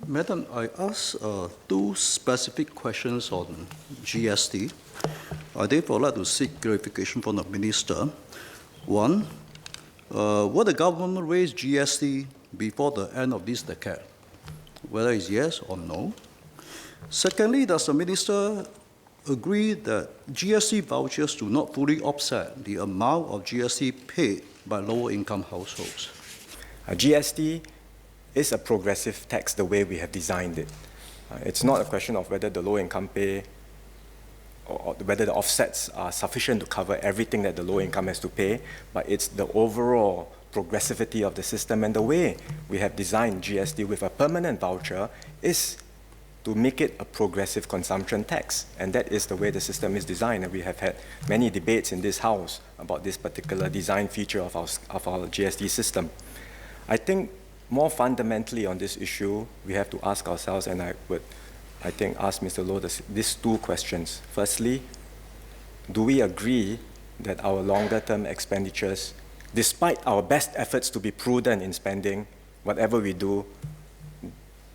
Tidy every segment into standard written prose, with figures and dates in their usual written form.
Madam, I asked two specific questions on GST. I therefore like to seek clarification from the Minister. One, will the government raise GST before the end of this decade? Whether it's yes or no. Secondly, does the Minister agree that GST vouchers do not fully offset the amount of GST paid by lower-income households? GST is a progressive tax the way we have designed it. It's not a question of whether the low-income pay or whether the offsets are sufficient to cover everything that the low income has to pay, but it's the overall progressivity of the system, and the way we have designed GST with a permanent voucher is to make it a progressive consumption tax, and that is the way the system is designed. And we have had many debates in this House about this particular design feature of our GST system. I think more fundamentally on this issue, we have to ask ourselves, and I think ask Mr. Loh these two questions. Firstly, do we agree that our longer term expenditures, despite our best efforts to be prudent in spending, whatever we do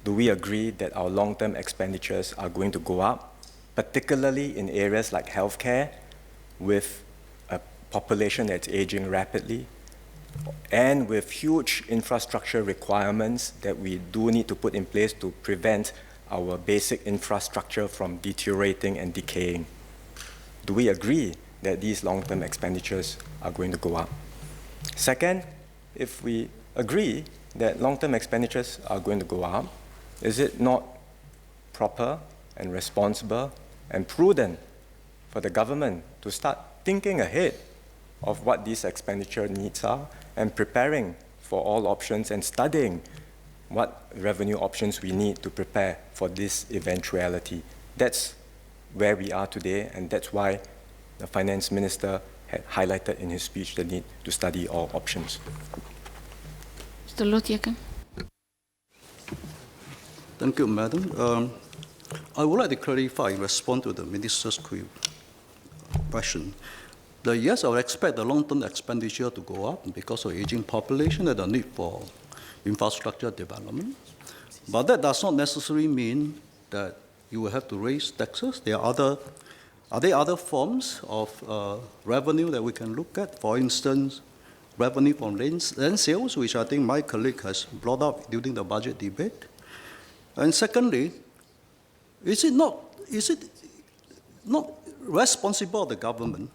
we agree that our long-term expenditures are going to go up, particularly in areas like healthcare, with a population that's aging rapidly, and with huge infrastructure requirements that we do need to put in place to prevent our basic infrastructure from deteriorating and decaying? Do we agree that these long-term expenditures are going to go up? Second, if we agree that long-term expenditures are going to go up, is it not proper and responsible and prudent for the government to start thinking ahead of what these expenditure needs are and preparing for all options and studying what revenue options we need to prepare for this eventuality? That's where we are today, and that's why the Finance Minister had highlighted in his speech the need to study all options. Mr. Thia. Thank you, Madam. I would like to clarify in response to the Minister's question. Yes, I would expect the long-term expenditure to go up because of aging population and the need for infrastructure development. But that does not necessarily mean that you will have to raise taxes. Are there other forms of revenue that we can look at? For instance, revenue from land sales, which I think my colleague has brought up during the budget debate. And secondly, is it not responsible of the government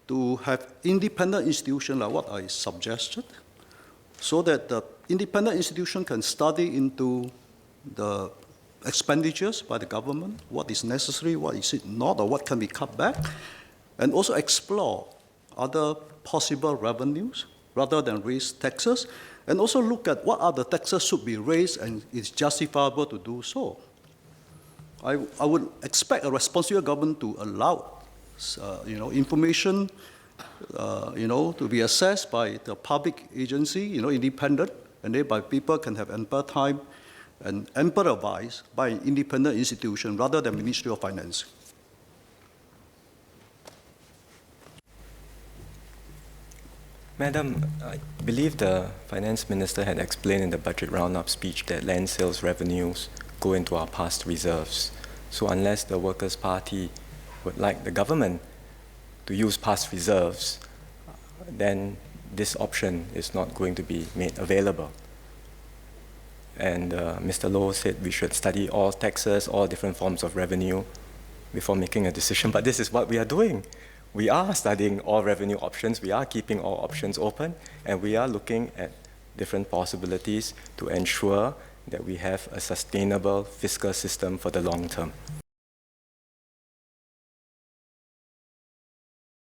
to have independent institutions like what I suggested, so that the independent institution can study into the expenditures by the government, what is necessary, what is it not, or what can be cut back, and also explore other possible revenues rather than raise taxes, and also look at what other taxes should be raised and it's justifiable to do so. I would expect a responsible government to allow information to be assessed by the public agency, independent, and thereby people can have ample time and ample advice by an independent institution rather than Ministry of Finance. Madam, I believe the Finance Minister had explained in the budget roundup speech that land sales revenues go into our past reserves. So unless the Workers' Party would like the government to use past reserves, then this option is not going to be made available. And Mr. Loh said we should study all taxes, all different forms of revenue before making a decision, but this is what we are doing. We are studying all revenue options, we are keeping all options open, and we are looking at different possibilities to ensure that we have a sustainable fiscal system for the long term.